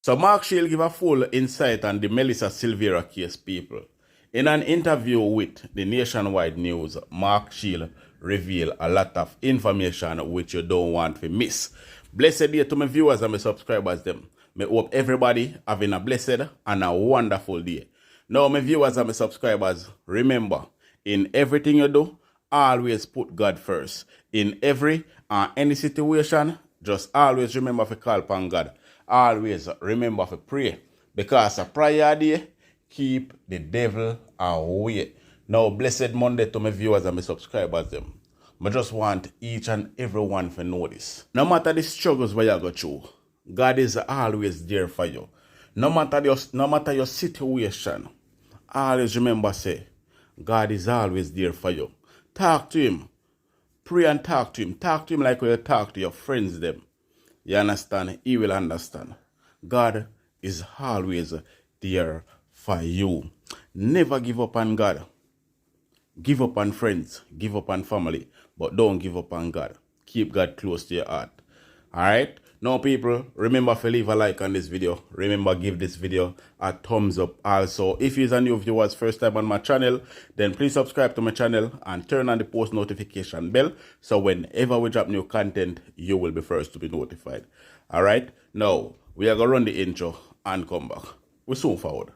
So Mark Shield give a full insight on the Melissa Silvera case, people. In an interview with the Nationwide News, Mark Shield revealed a lot of information which you don't want to miss. Blessed day to my viewers and my subscribers them. I hope everybody having a blessed and a wonderful day. Now, my viewers and my subscribers, remember, in everything you do, always put God first. In every and any situation, just always remember to call upon God. Always remember to pray. Because a prayer day keep the devil away. Now, blessed Monday to my viewers and my subscribers them. I just want each and every one to know this. No matter the struggles where you go through, God is always there for you. No matter your situation, always remember say, God is always there for you. Talk to him. Pray and talk to him. Talk to him like you talk to your friends them. You understand? He will understand. God is always there for you. Never give up on God. Give up on friends. Give up on family. But don't give up on God. Keep God close to your heart. Alright? Now people, remember to leave a like on this video. Remember give this video a thumbs up. Also, if you're a new viewer first time on my channel, then please subscribe to my channel and turn on the post notification bell. So whenever we drop new content, you will be first to be notified. Alright? Now, we are going to run the intro and come back. We're soon forward.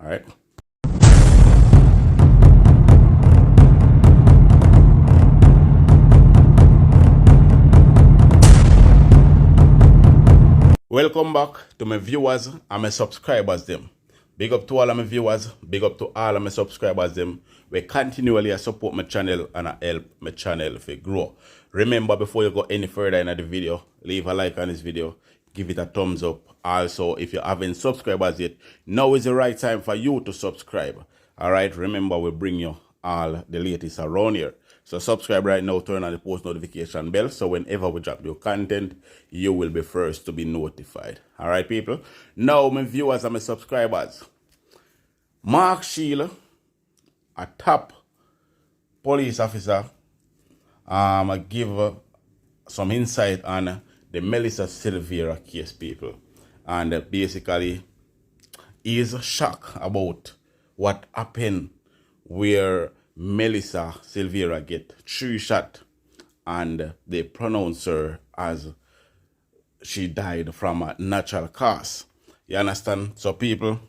Alright? Welcome back to my viewers and my subscribers them. Big up to all of my viewers, big up to all of my subscribers them. We continually support my channel and I help my channel to grow. Remember, before you go any further in the video, leave a like on this video, give it a thumbs up. Also, if you haven't subscribed yet, now is the right time for you to subscribe. Alright, remember we bring you all the latest around here. So subscribe right now, turn on the post notification bell, so whenever we drop new content, you will be first to be notified. Alright, people? Now, my viewers and my subscribers, Mark Shield, a top police officer, give some insight on the Melissa Silvera case, people. And basically, he is shocked about what happened where Melissa Silvera get 3 shots and they pronounce her as she died from a natural cause. You understand? So people,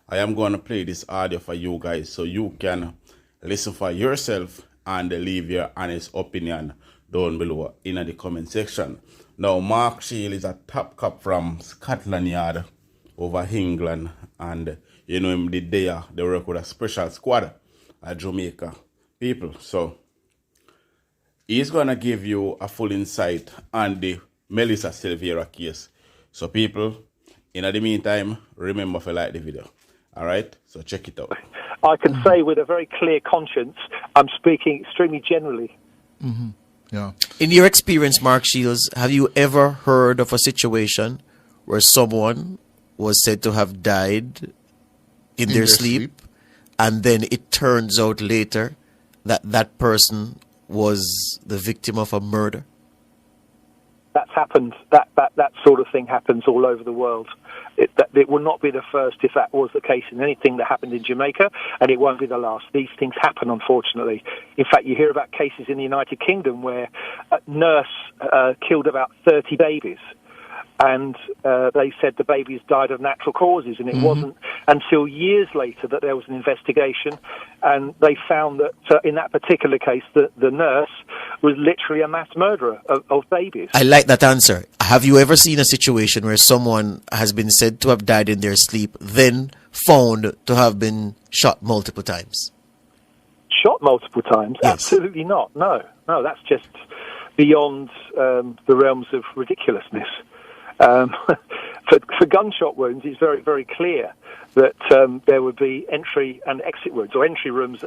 I am going to play this audio for you guys so you can listen for yourself and leave your honest opinion down below in the comment section. Now, Mark Shield is a top cop from Scotland Yard over England, and you know him did there, they work with a special squad at Jamaica people. So he's gonna give you a full insight on the Melissa Silvera case. So people, in the meantime, remember to like the video. Alright, so check it out. I can say with a very clear conscience, I'm speaking extremely generally. Yeah. In your experience, Mark Shields, have you ever heard of a situation where someone was said to have died in their sleep, and then it turns out later that that person was the victim of a murder? That's happened. That sort of thing happens all over the world. It will not be the first if that was the case in anything that happened in Jamaica, and it won't be the last. These things happen, unfortunately. In fact, you hear about cases in the United Kingdom where a nurse killed about 30 babies. And they said the babies died of natural causes, and it wasn't until years later that there was an investigation, and they found that in that particular case, the nurse was literally a mass murderer of babies. I like that answer. Have you ever seen a situation where someone has been said to have died in their sleep, then found to have been shot multiple times? Shot multiple times? Yes. Absolutely not. No, that's just beyond the realms of ridiculously. For gunshot wounds, it's very, very clear that there would be entry and exit wounds, or entry wounds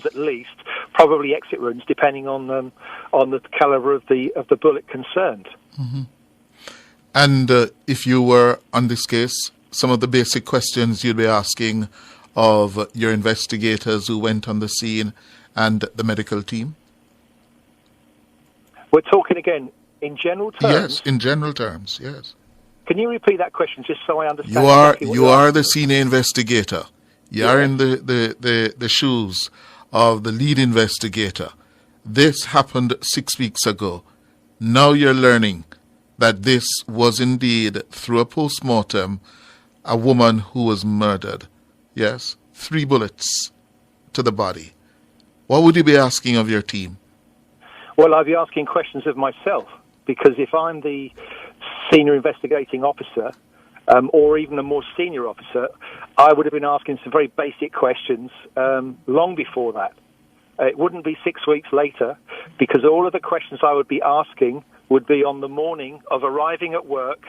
at least, probably exit wounds, depending on the caliber of the bullet concerned. And if you were on this case, some of the basic questions you'd be asking of your investigators who went on the scene and the medical team? We're talking again in general terms? Yes, in general terms, yes. Can you repeat that question just so I understand? You are exactly what you you're are asking? the senior investigator. You are in the shoes of the lead investigator. This happened 6 weeks ago. Now you're learning that this was indeed, through a post-mortem, a woman who was murdered. Yes? 3 bullets to the body. What would you be asking of your team? Well, I'd be asking questions of myself, because if I'm the senior investigating officer, or even a more senior officer, I would have been asking some very basic questions long before that. It wouldn't be 6 weeks later, because all of the questions I would be asking would be on the morning of arriving at work,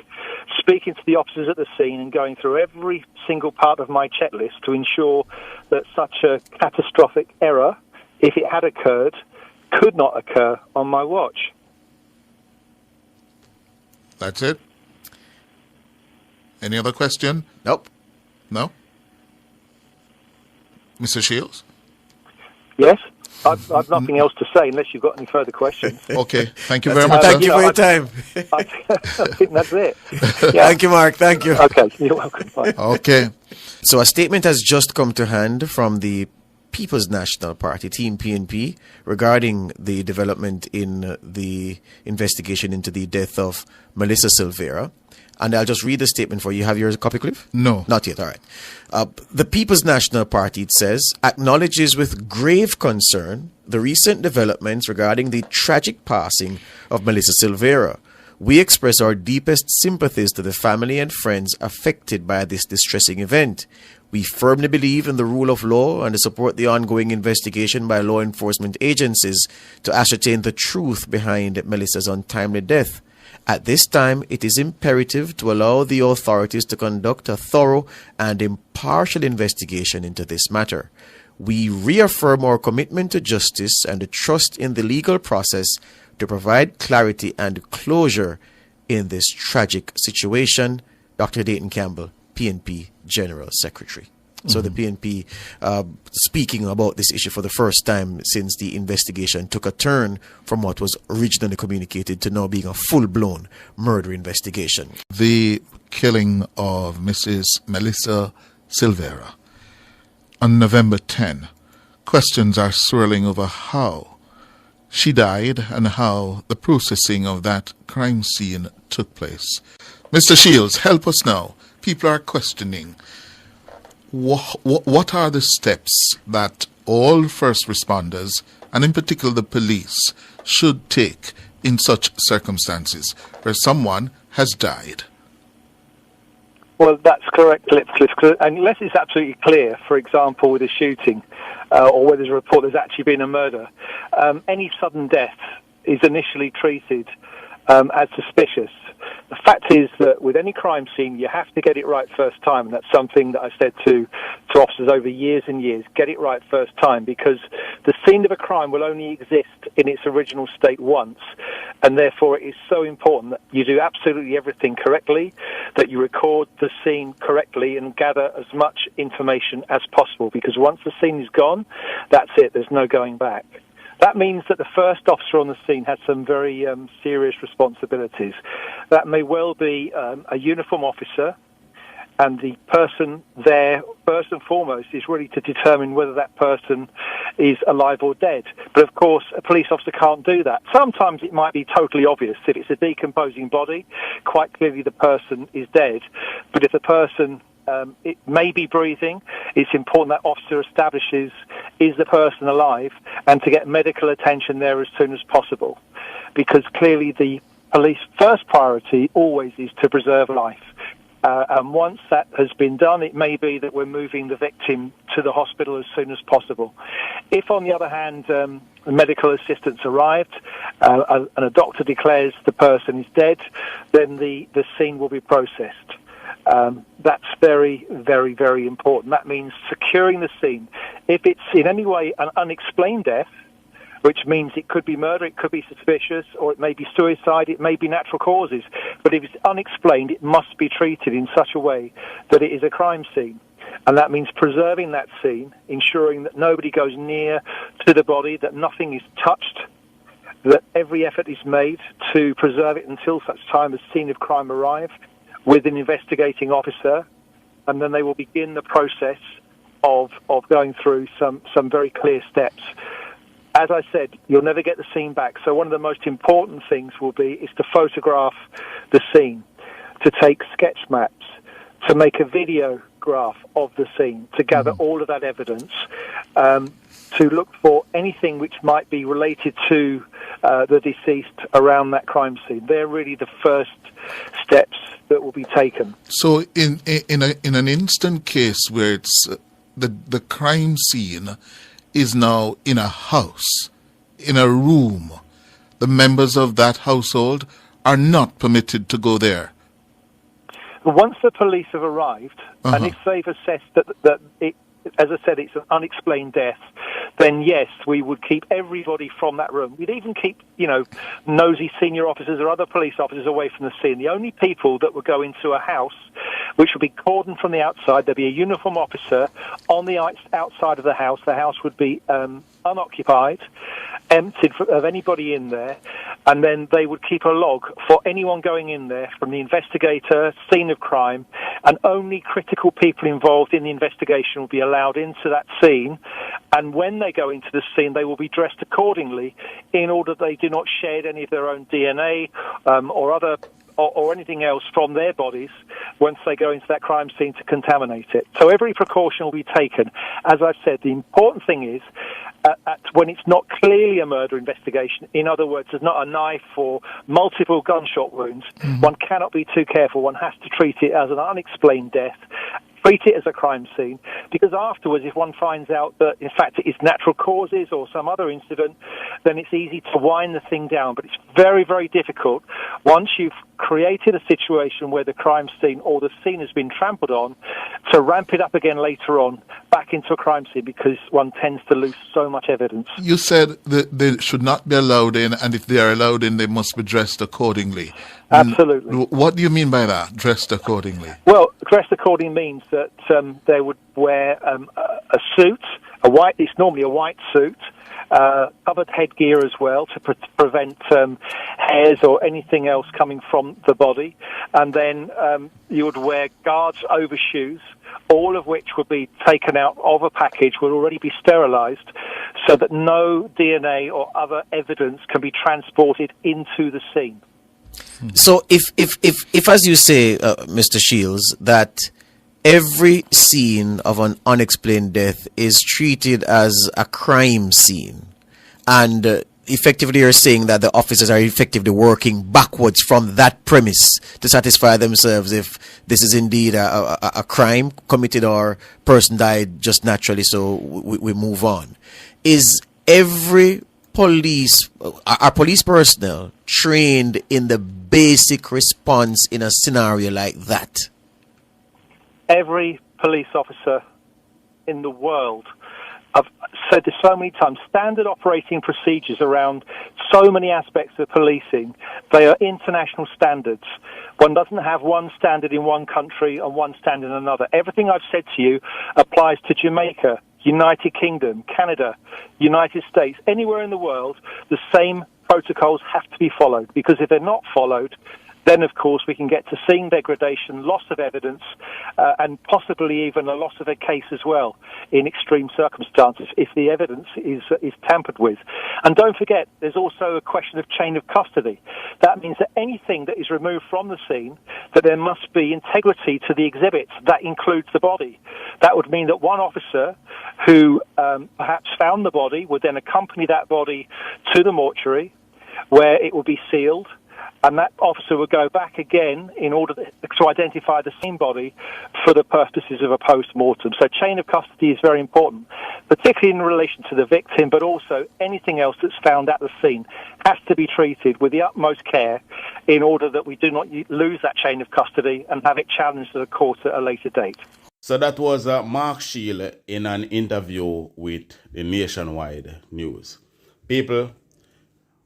speaking to the officers at the scene and going through every single part of my checklist to ensure that such a catastrophic error, if it had occurred, could not occur on my watch. That's it? Any other question? Nope. No? Mr. Shields? Yes? I've nothing else to say unless you've got any further questions. Okay. Thank you very much. Thank sir. you for your time. I think that's it. Yeah. Thank you, Mark. Thank you. Okay, you're welcome. Bye. Okay. So a statement has just come to hand from the People's National Party, Team PNP, regarding the development in the investigation into the death of Melissa Silvera. And I'll just read the statement for you. Have your copy, Cliff? No. Not yet. All right. The People's National Party, it says, acknowledges with grave concern the recent developments regarding the tragic passing of Melissa Silvera. We express our deepest sympathies to the family and friends affected by this distressing event. We firmly believe in the rule of law and to support the ongoing investigation by law enforcement agencies to ascertain the truth behind Melissa's untimely death. At this time, it is imperative to allow the authorities to conduct a thorough and impartial investigation into this matter. We reaffirm our commitment to justice and to trust in the legal process to provide clarity and closure in this tragic situation. Dr. Dayton Campbell, PNP General Secretary. So the PNP speaking about this issue for the first time since the investigation took a turn from what was originally communicated to now being a full-blown murder investigation. The killing of Mrs. Melissa Silvera on November 10. Questions are swirling over how she died and how the processing of that crime scene took place. Mr. Shields, help us now. People are questioning. What are the steps that all first responders, and in particular the police, should take in such circumstances where someone has died? Well, that's correct, Cliff. Unless it's absolutely clear, for example, with a shooting or where there's a report there's actually been a murder, any sudden death is initially treated as suspicious. The fact is that with any crime scene, you have to get it right first time, and that's something that I've said to officers over years and years. Get it right first time, because the scene of a crime will only exist in its original state once, and therefore it is so important that you do absolutely everything correctly, that you record the scene correctly and gather as much information as possible, because once the scene is gone, that's it. There's no going back. That means that the first officer on the scene has some very serious responsibilities. That may well be a uniform officer, and the person there, first and foremost, is really to determine whether that person is alive or dead. But of course, a police officer can't do that. Sometimes it might be totally obvious. If it's a decomposing body, quite clearly the person is dead. But if the person it may be breathing, it's important that officer establishes is the person alive, and to get medical attention there as soon as possible, because clearly the police first priority always is to preserve life. And once that has been done, it may be that we're moving the victim to the hospital as soon as possible. If, on the other hand, medical assistance arrived and a doctor declares the person is dead, then the scene will be processed. That's very, very, very important. That means securing the scene. If it's in any way an unexplained death, which means it could be murder, it could be suspicious, or it may be suicide, it may be natural causes. But if it's unexplained, it must be treated in such a way that it is a crime scene. And that means preserving that scene, ensuring that nobody goes near to the body, that nothing is touched, that every effort is made to preserve it until such time as scene of crime arrive. with an investigating officer, and then they will begin the process of going through some very clear steps. As I said, you'll never get the scene back. So one of the most important things is to photograph the scene, to take sketch maps, to make a videograph of the scene, to gather all of that evidence, to look for anything which might be related to the deceased around that crime scene. They're really the first steps that will be taken. So in an instant case where it's the crime scene is now in a house, in a room, the members of that household are not permitted to go there. Once the police have arrived, and if they've assessed that it, as I said, it's an unexplained death, then yes, we would keep everybody from that room. We'd even keep, nosy senior officers or other police officers away from the scene. The only people that would go into a house, which would be cordoned from the outside, there'd be a uniform officer on the outside of the house. The house would be unoccupied, emptied of anybody in there, and then they would keep a log for anyone going in there, from the investigator, scene of crime, and only critical people involved in the investigation will be allowed into that scene. And when they go into the scene, they will be dressed accordingly in order they do not shed any of their own DNA or anything else from their bodies once they go into that crime scene to contaminate it. So every precaution will be taken. As I've said, the important thing is when it's not clearly a murder investigation, in other words, there's not a knife or multiple gunshot wounds, one cannot be too careful. One has to treat it as an unexplained death, treat it as a crime scene, because afterwards, if one finds out that, in fact, it is natural causes or some other incident, then it's easy to wind the thing down. But it's very, very difficult once you've created a situation where the crime scene or the scene has been trampled on to ramp it up again later on back into a crime scene, because one tends to lose so much evidence. You said that they should not be allowed in, and if they are allowed in, they must be dressed accordingly. Absolutely. What do you mean by that, dressed accordingly? Well, dressed accordingly means that they would wear a suit, it's normally a white suit, covered headgear as well to prevent hairs or anything else coming from the body. And then you would wear guards overshoes, all of which would be taken out of a package, would already be sterilized, so that no DNA or other evidence can be transported into the scene. So if as you say, Mr. Shields, that every scene of an unexplained death is treated as a crime scene, and effectively you're saying that the officers are effectively working backwards from that premise to satisfy themselves if this is indeed a crime committed or person died just naturally, so we move on. Is every are police personnel trained in the basic response in a scenario like that? Every police officer in the world, I've said this so many times, standard operating procedures around so many aspects of policing, they are international standards. One doesn't have one standard in one country and one standard in another. Everything I've said to you applies to Jamaica, United Kingdom, Canada, United States, anywhere in the world. The same protocols have to be followed, because if they're not followed, then, of course, we can get to scene degradation, loss of evidence, and possibly even a loss of a case as well in extreme circumstances if the evidence is tampered with. And don't forget, there's also a question of chain of custody. That means that anything that is removed from the scene, that there must be integrity to the exhibits. That includes the body. That would mean that one officer who perhaps found the body would then accompany that body to the mortuary, where it would be sealed, and that officer would go back again in order to identify the same body for the purposes of a post-mortem. So chain of custody is very important, particularly in relation to the victim, but also anything else that's found at the scene has to be treated with the utmost care in order that we do not lose that chain of custody and have it challenged to the court at a later date. So that was Mark Shield in an interview with the Nationwide News. People,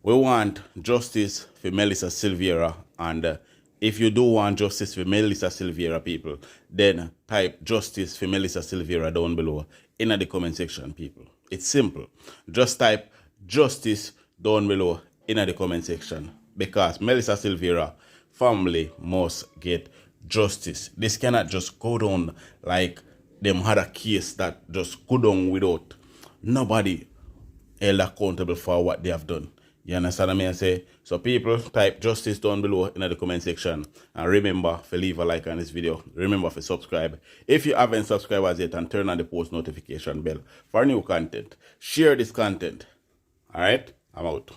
we want justice for Melissa Silvera, and if you do want justice for Melissa Silvera, people, then type justice for Melissa Silvera down below in the comment section, people. It's simple. Just type justice down below in the comment section, because Melissa Silvera family must get justice. This cannot just go down like them had a case that just go down without nobody held accountable for what they have done. You understand what I mean? I say? So people, type justice down below in the comment section. And remember to leave a like on this video. Remember to subscribe if you haven't subscribed as yet, and turn on the post notification bell for new content. Share this content. Alright? I'm out.